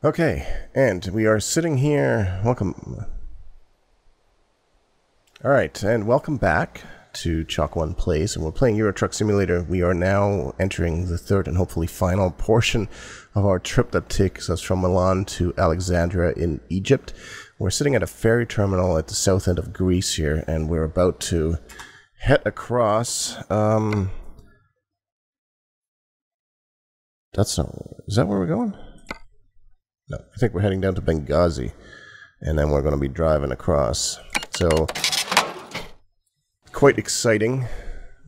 Okay, and we are sitting here. Welcome. Alright, and welcome back to ChalkOne Plays, and we're playing Euro Truck Simulator. We are now entering the third and hopefully final portion of our trip that takes us from Milan to Alexandria in Egypt. We're sitting at a ferry terminal at the south end of Greece here, and we're about to head across. That's not... Is that where we're going? No, I think we're heading down to Benghazi, and then we're going to be driving across. So, quite exciting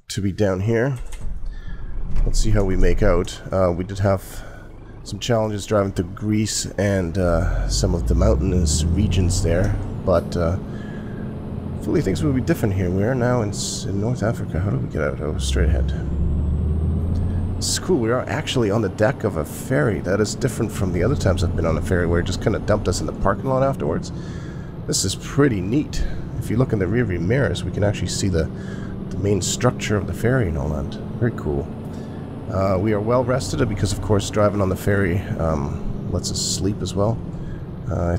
to be down here. Let's see how we make out. We did have some challenges driving through Greece and some of the mountainous regions there, but hopefully things will be different here. We are now in North Africa. How do we get out? Oh, straight ahead. This is cool. We are actually on the deck of a ferry. That is different from the other times I've been on a ferry where it just kind of dumped us in the parking lot afterwards. This is pretty neat. If you look in the rearview mirrors, we can actually see the main structure of the ferry and all that. Very cool. We are well rested because, of course, driving on the ferry lets us sleep as well. I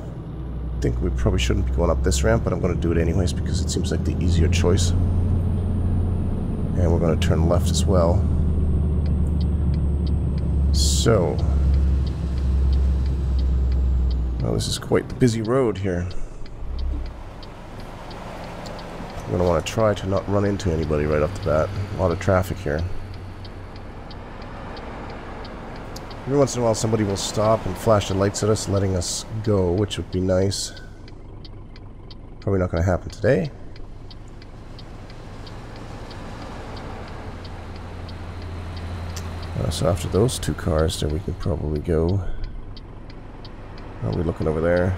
think we probably shouldn't be going up this ramp, but I'm going to do it anyways because it seems like the easier choice. And we're going to turn left as well. So, well, this is quite the busy road here. I'm going to want to try to not run into anybody right off the bat. A lot of traffic here. Every once in a while somebody will stop and flash the lights at us, letting us go, which would be nice. Probably not going to happen today. So after those two cars, then we can probably go. Are we looking over there?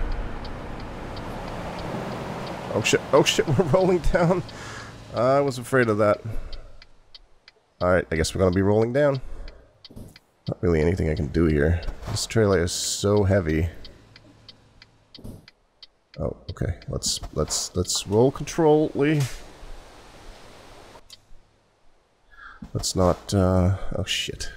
Oh shit, we're rolling down. I was afraid of that. Alright, I guess we're gonna be rolling down. Not really anything I can do here. This trailer is so heavy. Oh, okay. Let's roll controlly. Let's not, oh shit.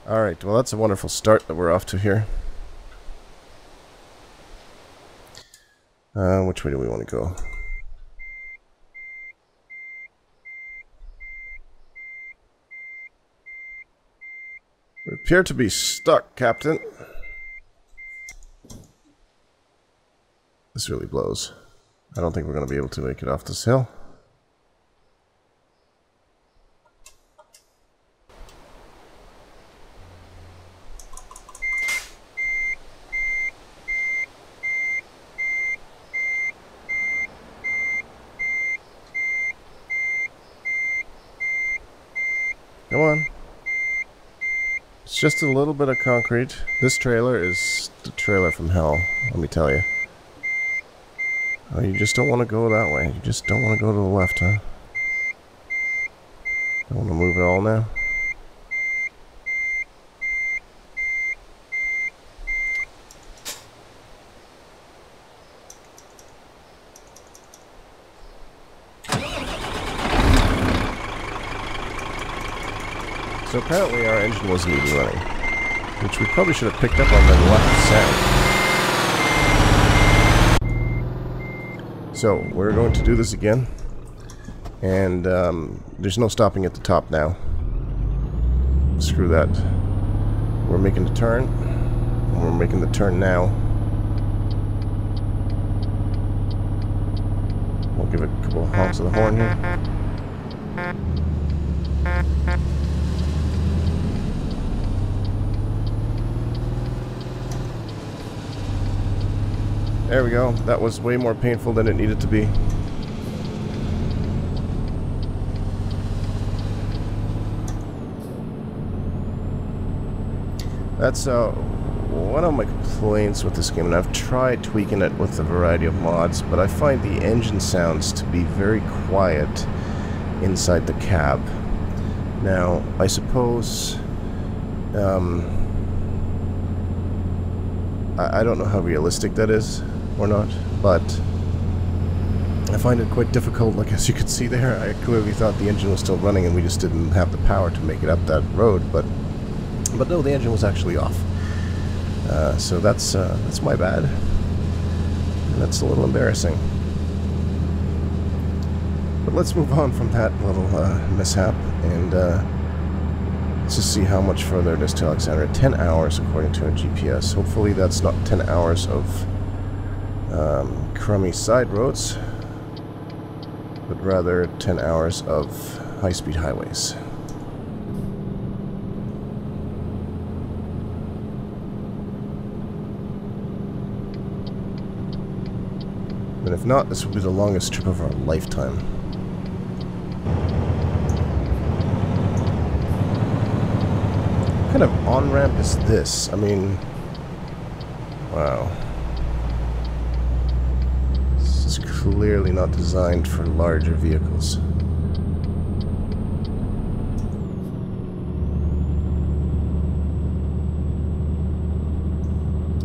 Alright, well that's a wonderful start that we're off to here. Which way do we want to go? We appear to be stuck, Captain. This really blows. I don't think we're going to be able to make it off this hill. Come on. It's just a little bit of concrete. This trailer is the trailer from hell, let me tell you. Oh, you just don't want to go that way. You just don't want to go to the left, huh? Don't want to move at all now? So apparently our engine wasn't even running, which we probably should have picked up on the left sound. So, we're going to do this again, and there's no stopping at the top now. Screw that. We're making the turn, and we're making the turn now. We'll give it a couple of honks of the horn here. There we go. That was way more painful than it needed to be. That's one of my complaints with this game, and I've tried tweaking it with a variety of mods, but I find the engine sounds to be very quiet inside the cab. Now, I suppose I don't know how realistic that is or not, but I find it quite difficult, like as you can see there, I clearly thought the engine was still running and we just didn't have the power to make it up that road, but no, the engine was actually off. So that's my bad. And that's a little embarrassing. But let's move on from that little mishap and let's just see how much further it is to Alexandria. 10 hours according to our GPS. Hopefully that's not 10 hours of crummy side roads, but rather 10 hours of high-speed highways. And if not, this will be the longest trip of our lifetime. What kind of on-ramp is this? I mean, wow. This is clearly not designed for larger vehicles.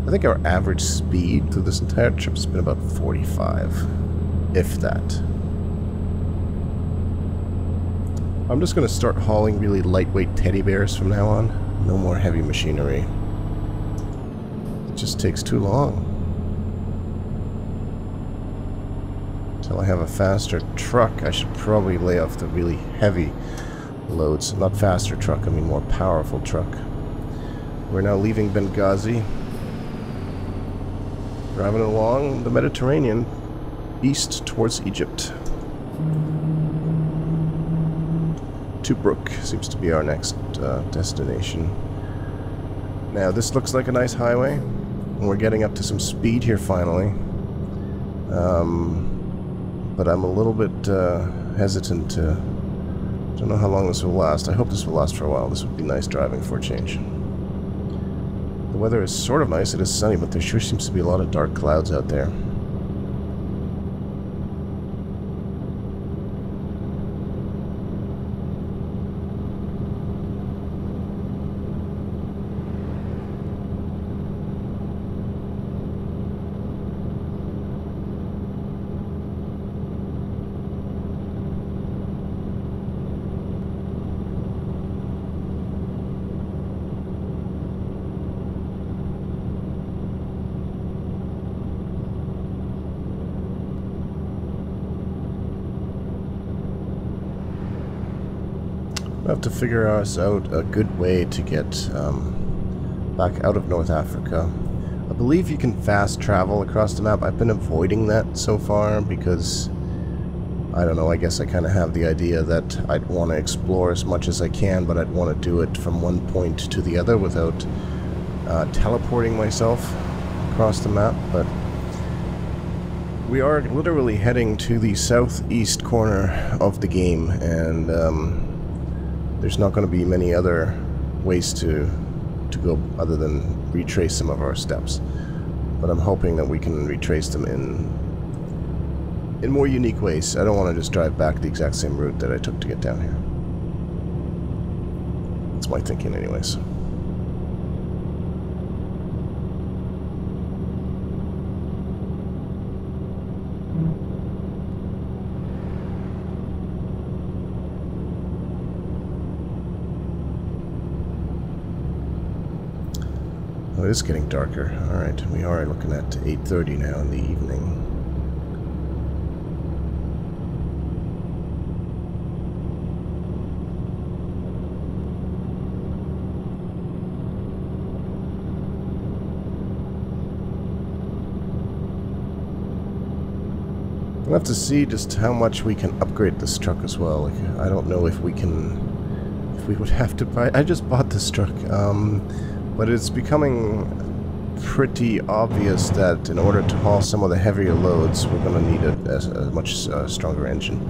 I think our average speed through this entire trip has been about 45, if that. I'm just going to start hauling really lightweight teddy bears from now on. No more heavy machinery. It just takes too long. Until I have a faster truck, I should probably lay off the really heavy loads. Not faster truck, I mean more powerful truck. We're now leaving Benghazi. Driving along the Mediterranean, east towards Egypt. Tobruk seems to be our next destination. Now, this looks like a nice highway, and we're getting up to some speed here finally. But I'm a little bit hesitant to... don't know how long this will last. I hope this will last for a while. This would be nice driving for a change. The weather is sort of nice, it is sunny, but there sure seems to be a lot of dark clouds out there. I have to figure us out a good way to get back out of North Africa. I believe you can fast travel across the map. I've been avoiding that so far because, I don't know, I guess I kind of have the idea that I'd want to explore as much as I can, but I'd want to do it from one point to the other without teleporting myself across the map. But we are literally heading to the southeast corner of the game, and there's not going to be many other ways to go other than retrace some of our steps. But I'm hoping that we can retrace them in more unique ways. I don't want to just drive back the exact same route that I took to get down here. That's my thinking anyways. It is getting darker. Alright, we are looking at 8:30 now in the evening. We'll have to see just how much we can upgrade this truck as well. Like, I don't know if we would have to buy... I just bought this truck. But it's becoming pretty obvious that in order to haul some of the heavier loads, we're going to need a much stronger engine.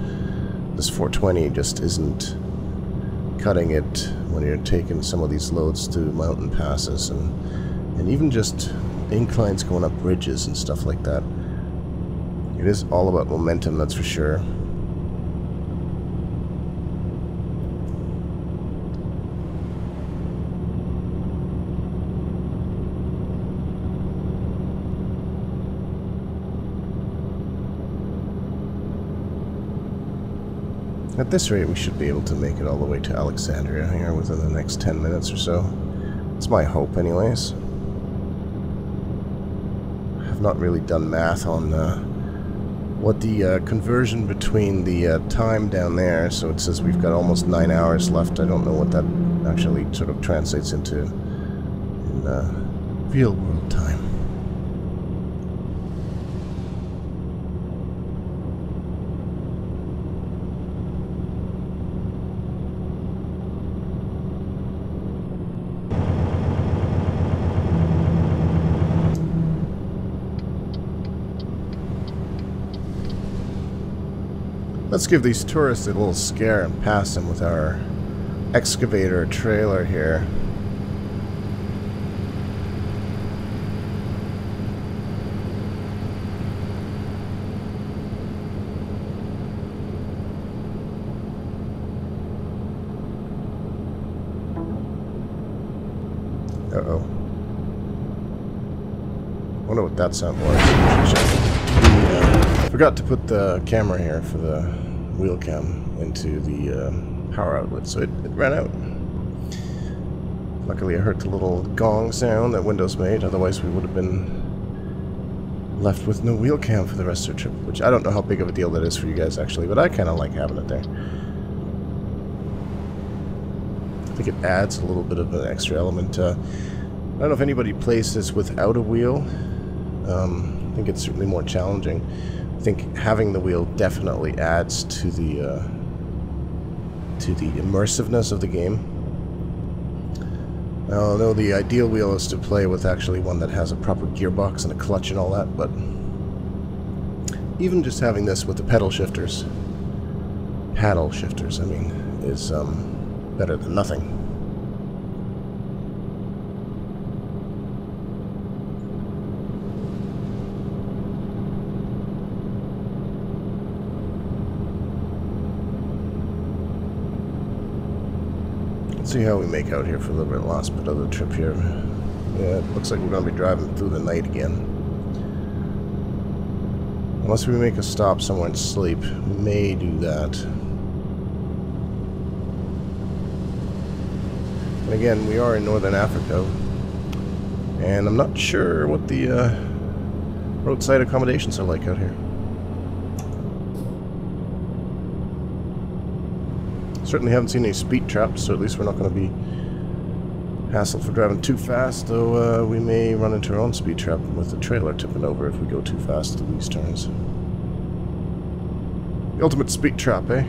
This 420 just isn't cutting it when you're taking some of these loads to mountain passes and even just inclines going up bridges and stuff like that. It is all about momentum, that's for sure. At this rate, we should be able to make it all the way to Alexandria here within the next 10 minutes or so. It's my hope, anyways. I've not really done math on what the conversion between the time down there, so it says we've got almost 9 hours left. I don't know what that actually sort of translates into in real world time. Let's give these tourists a little scare and pass them with our excavator trailer here. Uh-oh. Wonder what that sound was. Forgot to put the camera here for the wheel cam into the power outlet, so it ran out. Luckily I heard the little gong sound that Windows made, otherwise we would have been left with no wheel cam for the rest of the trip, which I don't know how big of a deal that is for you guys actually, but I kind of like having it there. I think it adds a little bit of an extra element. I don't know if anybody plays this without a wheel. I think it's certainly more challenging. I think having the wheel definitely adds to the immersiveness of the game. Now, I know the ideal wheel is to play with actually one that has a proper gearbox and a clutch and all that, but even just having this with the paddle shifters, I mean, is better than nothing. See how we make out here for the last bit of the trip here. Yeah, it looks like we're going to be driving through the night again. Unless we make a stop somewhere and sleep, we may do that. And again, we are in Northern Africa, and I'm not sure what the roadside accommodations are like out here. Certainly haven't seen any speed traps, so at least we're not going to be hassled for driving too fast, though we may run into our own speed trap with the trailer tipping over if we go too fast through these turns. The ultimate speed trap, eh?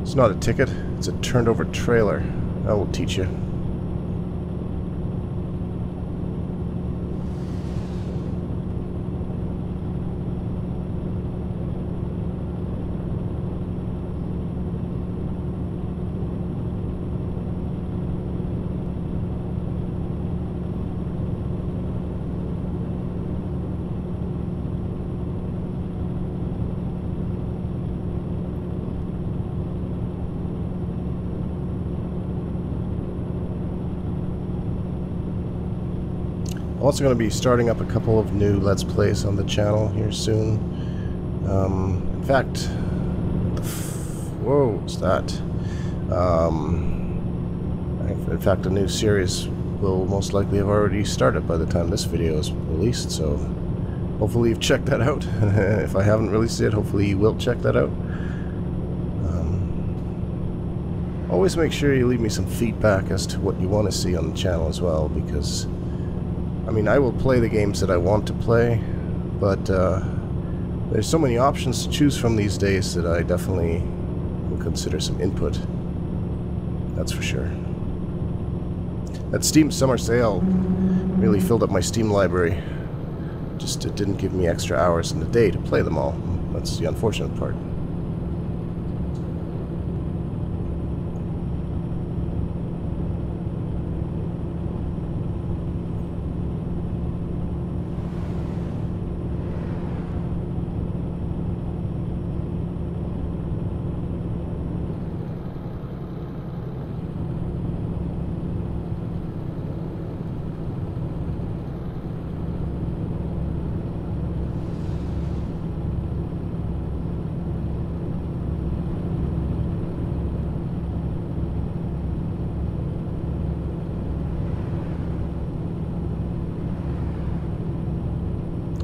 It's not a ticket, it's a turned over trailer. I will teach you. I'm also going to be starting up a couple of new Let's Plays on the channel here soon. In fact, whoa, what's that? In fact, a new series will most likely have already started by the time this video is released, so hopefully you've checked that out. If I haven't released it, hopefully you will check that out. Always make sure you leave me some feedback as to what you want to see on the channel as well, because I mean, I will play the games that I want to play, but there's so many options to choose from these days that I definitely will consider some input. That's for sure. That Steam Summer Sale really filled up my Steam library. Just it didn't give me extra hours in the day to play them all. That's the unfortunate part.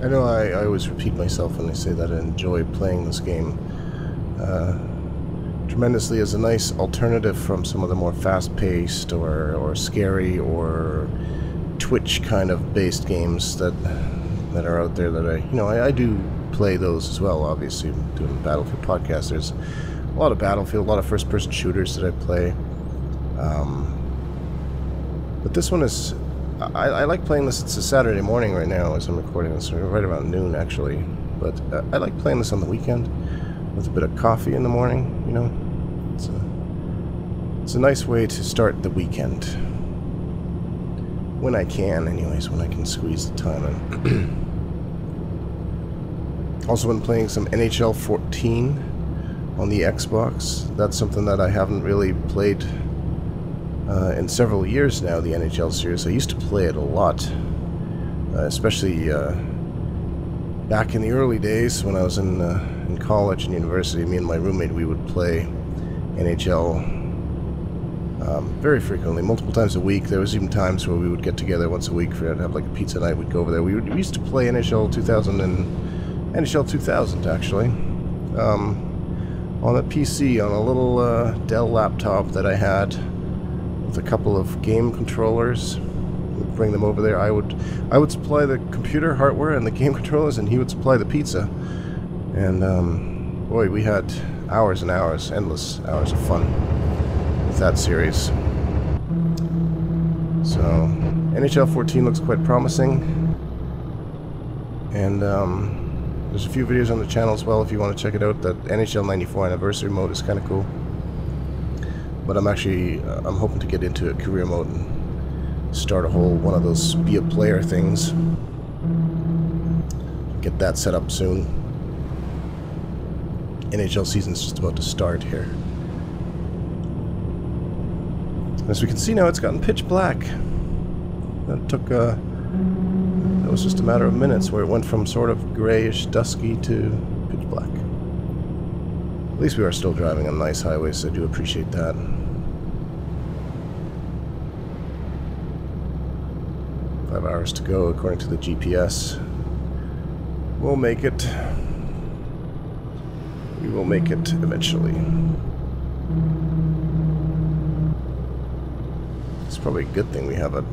I know I always repeat myself when I say that I enjoy playing this game tremendously as a nice alternative from some of the more fast-paced or scary or Twitch kind of based games that are out there that I do play those as well. Obviously, doing the Battlefield podcast, there's a lot of Battlefield, a lot of first-person shooters that I play. But this one is... I like playing this. It's a Saturday morning right now as I'm recording this, right around noon actually. But I like playing this on the weekend with a bit of coffee in the morning, you know. It's a nice way to start the weekend. When I can, anyways, when I can squeeze the time in. Also been playing some NHL 14 on the Xbox. That's something that I haven't really played in several years now, the NHL series. I used to play it a lot, especially back in the early days when I was in college and university. Me and my roommate, we would play NHL very frequently, multiple times a week. There was even times where we would get together once a week for to have like a pizza night. We'd go over there. We used to play NHL 2000 and NHL 2000 actually on a PC, on a little Dell laptop that I had, with a couple of game controllers. We'd bring them over there. I would supply the computer hardware and the game controllers, and he would supply the pizza. And boy, we had hours and hours, endless hours of fun with that series. So NHL 14 looks quite promising, and there's a few videos on the channel as well if you want to check it out. That NHL 94 anniversary mode is kind of cool. But I'm hoping to get into a career mode and start a whole one of those be a player things. Get that set up soon. NHL season's just about to start here. As we can see now, it's gotten pitch black. That was just a matter of minutes where it went from sort of grayish, dusky to pitch black. At least we are still driving on nice highways, so I do appreciate that. Five hours to go, according to the GPS. We'll make it. We will make it eventually. It's probably a good thing we have a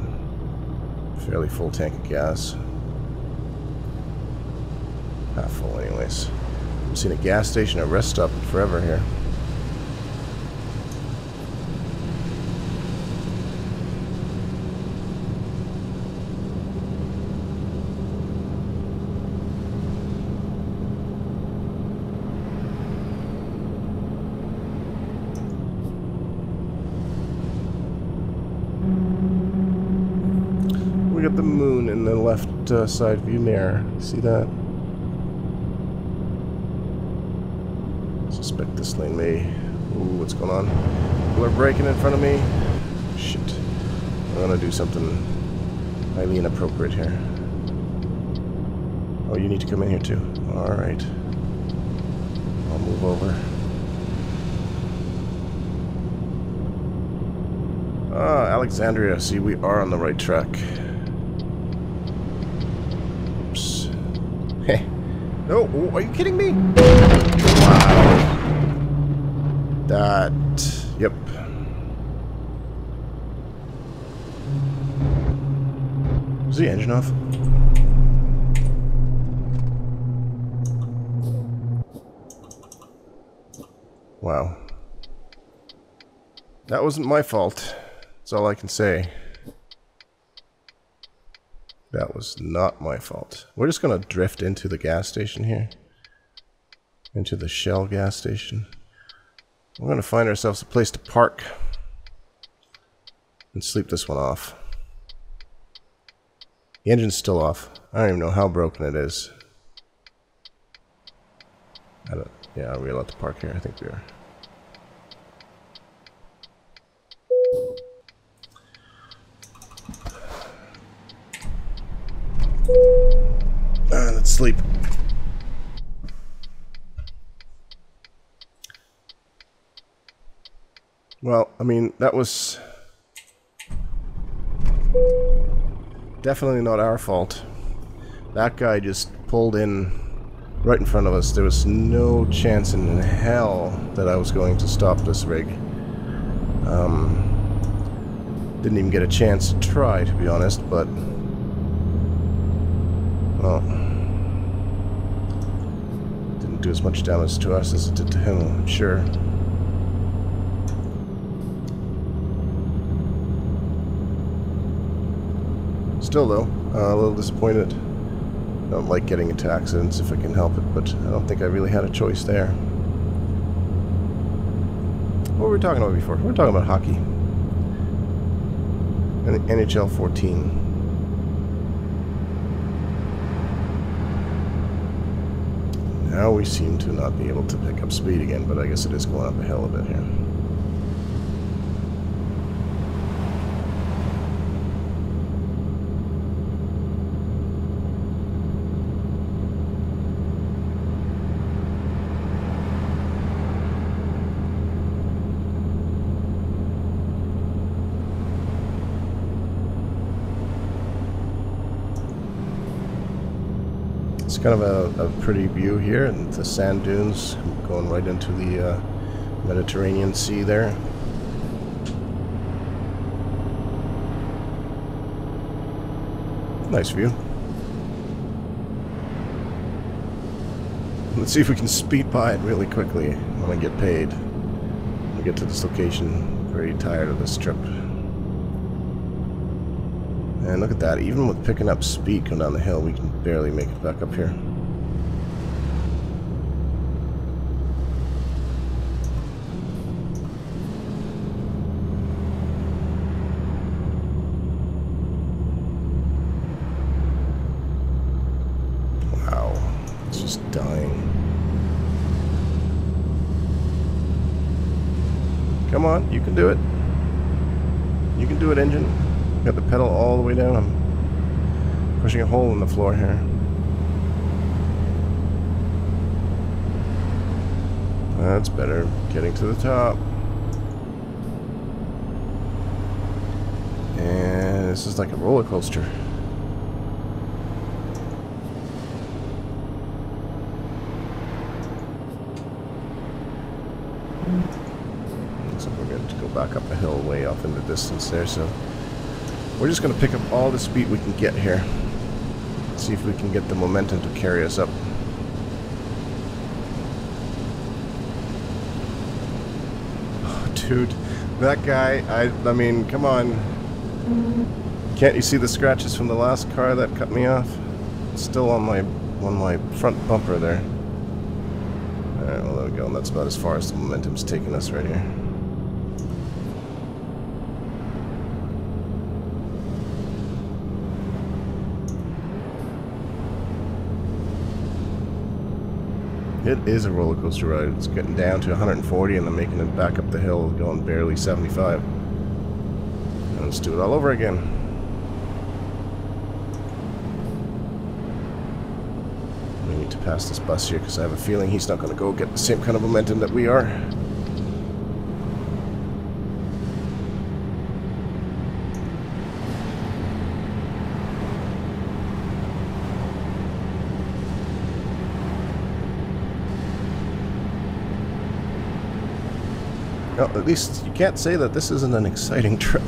fairly full tank of gas. Half full anyways. I haven't seen a gas station or rest stop in forever here. We got the moon in the left side view mirror. See that? Suspect this lane may... Ooh, what's going on? People are braking in front of me. Shit. I'm gonna do something highly inappropriate here. Oh, you need to come in here too. Alright. I'll move over. Ah, Alexandria. See, we are on the right track. Oops. Hey. No, are you kidding me? Wow. That... Yep. Is the engine off? Wow. That wasn't my fault. That's all I can say. That was not my fault. We're just gonna drift into the gas station here. Into the Shell gas station. We're gonna find ourselves a place to park. And sleep this one off. The engine's still off. I don't even know how broken it is. Yeah, are we allowed to park here? I think we are. Let's sleep. Well, I mean, that was definitely not our fault. That guy just pulled in right in front of us. There was no chance in hell that I was going to stop this rig. Didn't even get a chance to try, to be honest, but... well... didn't do as much damage to us as it did to him, I'm sure. Still, though, a little disappointed. I don't like getting into accidents if I can help it, but I don't think I really had a choice there. What were we talking about before? We were talking about hockey. And NHL 14. Now we seem to not be able to pick up speed again, but I guess it is going up a hill a bit here. It's kind of a pretty view here, and the sand dunes going right into the Mediterranean Sea there. Nice view. Let's see if we can speed by it really quickly when I get paid. When we get to this location, very tired of this trip. And look at that, even with picking up speed coming down the hill, we can barely make it back up here. Wow, it's just dying. Come on, you can do it. You can do it, engine. Got the pedal all the way down. I'm pushing a hole in the floor here. That's better. Getting to the top. And this is like a roller coaster. Looks like we're going to go back up a hill way off in the distance there, so we're just going to pick up all the speed we can get here. See if we can get the momentum to carry us up. Oh, dude, that guy, I mean, come on. Can't you see the scratches from the last car that cut me off? It's still on my front bumper there. Alright, well, there we go. And that's about as far as the momentum's taking us right here. It is a roller coaster ride. It's getting down to 140 and then making it back up the hill, going barely 75. And let's do it all over again. We need to pass this bus here because I have a feeling he's not going to go get the same kind of momentum that we are. Well, at least you can't say that this isn't an exciting trip.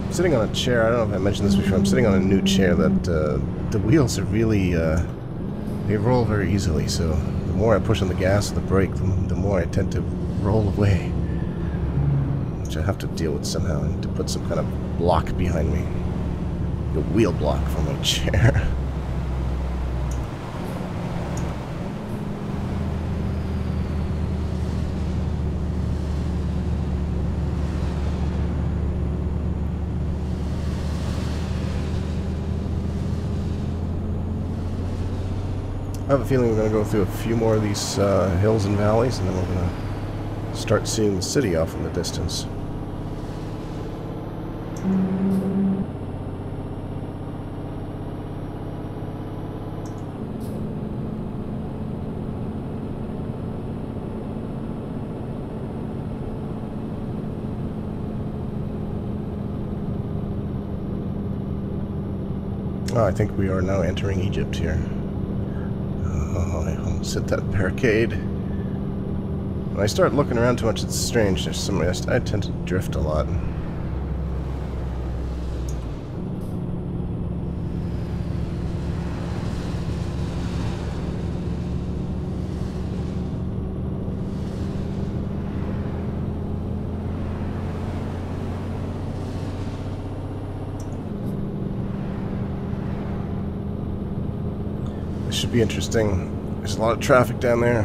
I'm sitting on a chair, I don't know if I mentioned this before, I'm sitting on a new chair that the wheels are really, they roll very easily, so the more I push on the gas or the brake, the more I tend to roll away. Which I have to deal with somehow. I need to put some kind of block behind me. A wheel block for my chair. I have a feeling we're going to go through a few more of these hills and valleys, and then we're going to start seeing the city off in the distance. Oh, I think we are now entering Egypt here. Oh, I almost hit that barricade. When I start looking around too much, it's strange. There's some, I tend to drift a lot. Should be interesting. There's a lot of traffic down there.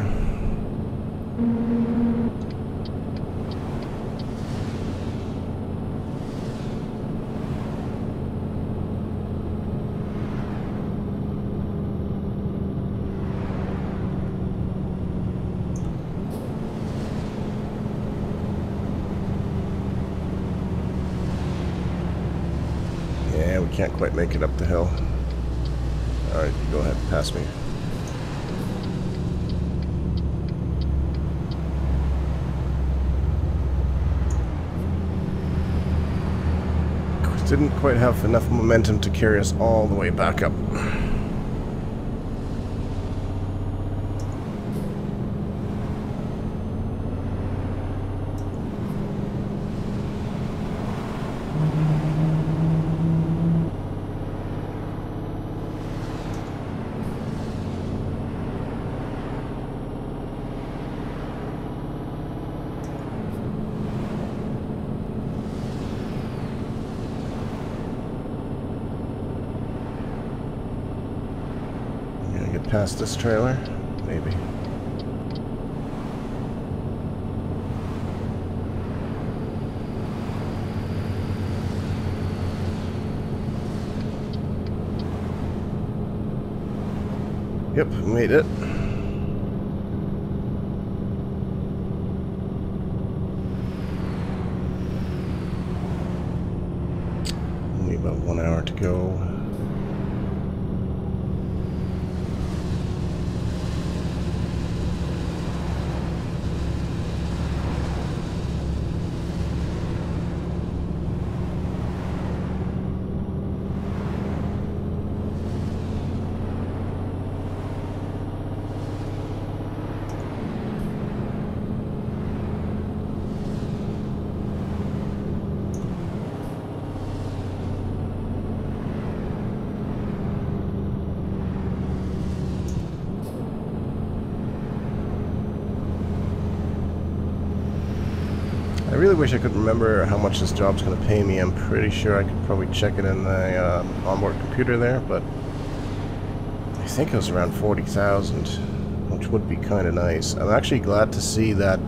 Yeah, we can't quite make it up the hill. Alright, go ahead and pass me. Didn't quite have enough momentum to carry us all the way back up. Past this trailer? Maybe. Yep, made it. Only about 1 hour to go. I really wish I could remember how much this job's going to pay me. I'm pretty sure I could probably check it in the onboard computer there, but I think it was around 40,000, which would be kind of nice. I'm actually glad to see that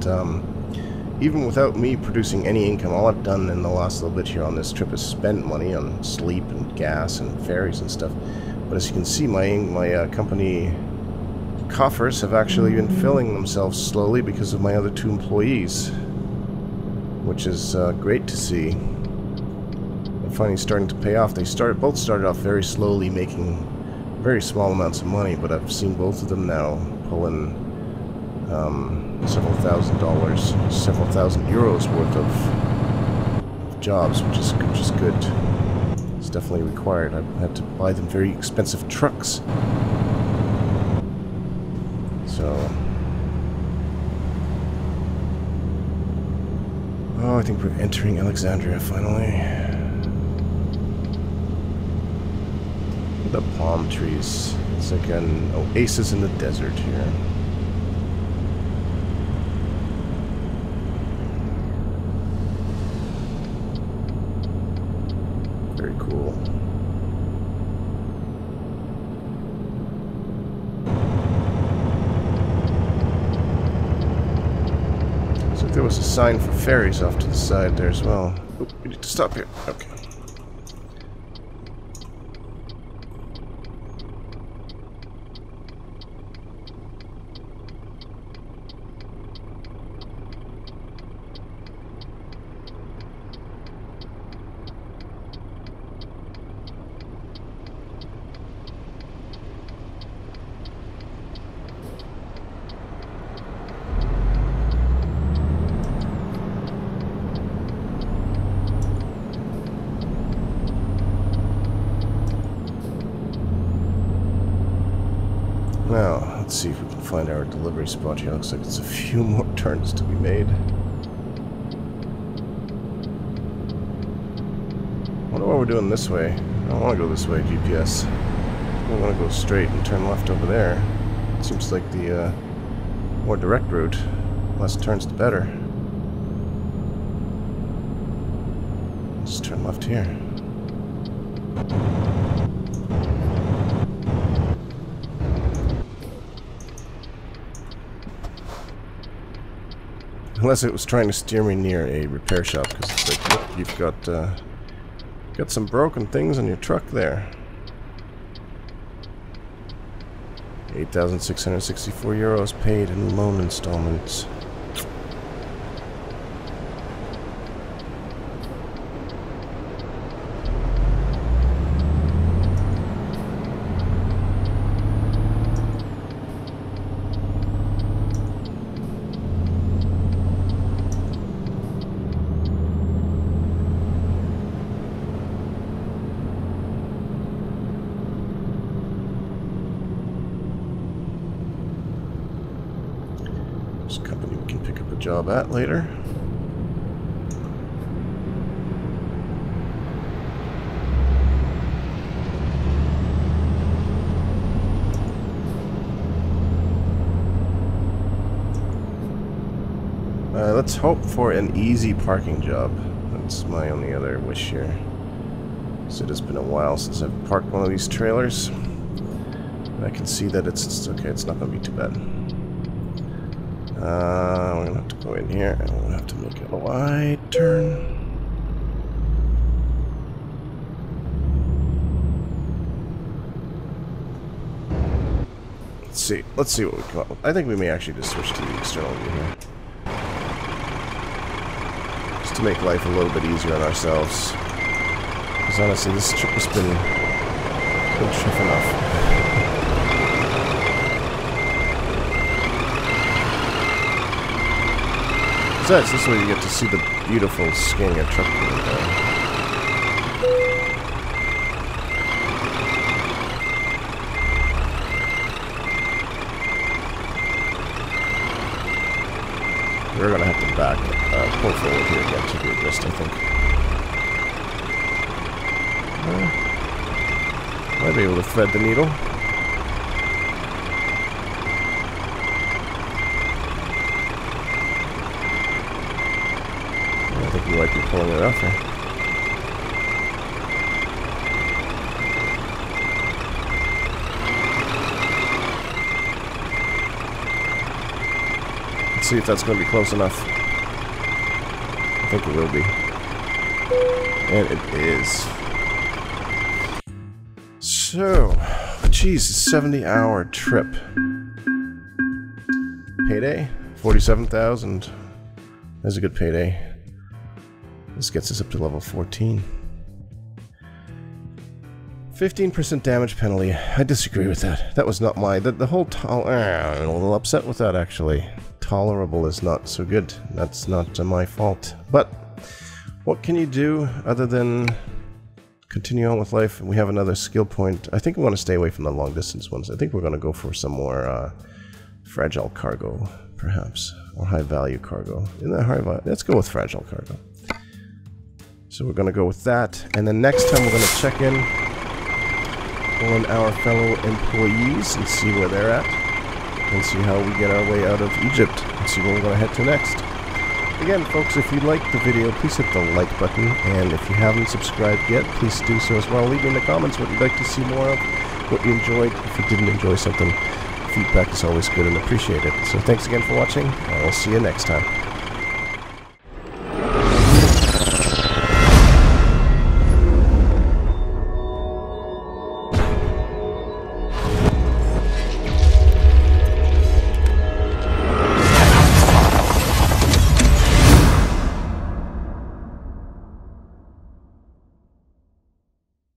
even without me producing any income, all I've done in the last little bit here on this trip is spend money on sleep and gas and ferries and stuff. But as you can see, my company coffers have actually been filling themselves slowly because of my other 2 employees, which is great to see. I'm finally starting to pay off. They both started off very slowly, making very small amounts of money, but I've seen both of them now pull in several $1,000s, several thousand euros worth of jobs, which is good. It's definitely required. I've had to buy them very expensive trucks. So, oh, I think we're entering Alexandria finally. The palm trees. It's like an oasis in the desert here. Very cool. So there was a sign for ferries off to the side there as well. Oh, we need to stop here. Okay. see if we can find our delivery spot here. Looks like it's a few more turns to be made. I wonder what we're doing this way. I don't want to go this way, GPS. I want to go straight and turn left over there. It seems like the more direct route. Less turns the better. Just turn left here. Unless it was trying to steer me near a repair shop, because it's like, look, you've got some broken things on your truck there. 8,664 euros paid in loan installments. Company we can pick up a job at later. Let's hope for an easy parking job. That's my only other wish here. So it has been a while since I've parked one of these trailers. I can see that it's okay, it's not going to be too bad. We're going to have to go in here, and we're going to have to make a wide turn. Let's see what we come up with. I think we may actually just switch to the external view here. Just to make life a little bit easier on ourselves. Because honestly, this trip has been tough enough. Besides, this way you get to see the beautiful Scania truck going by. We're going to have to back, pull forward here again to be addressed, I think. Might be able to thread the needle. I think you might be pulling it off here. Let's see if that's going to be close enough. I think it will be. And it is. So, geez, a 70-hour trip. Payday? 47,000. That's a good payday. This gets us up to level 14. 15% damage penalty. I disagree with that. That was not my... The whole... I'm a little upset with that, actually. Tolerable is not so good. That's not my fault. But, what can you do other than continue on with life? We have another skill point. I think we want to stay away from the long-distance ones. I think we're going to go for some more fragile cargo, perhaps. Or high-value cargo. Let's go with fragile cargo. So we're going to go with that, and then next time we're going to check in on our fellow employees and see where they're at, and see how we get our way out of Egypt, and see where we're going to head to next. Again, folks, if you liked the video, please hit the like button, and if you haven't subscribed yet, please do so as well. Leave me in the comments what you'd like to see more of, what you enjoyed. If you didn't enjoy something, feedback is always good and appreciated. So thanks again for watching, and I'll see you next time.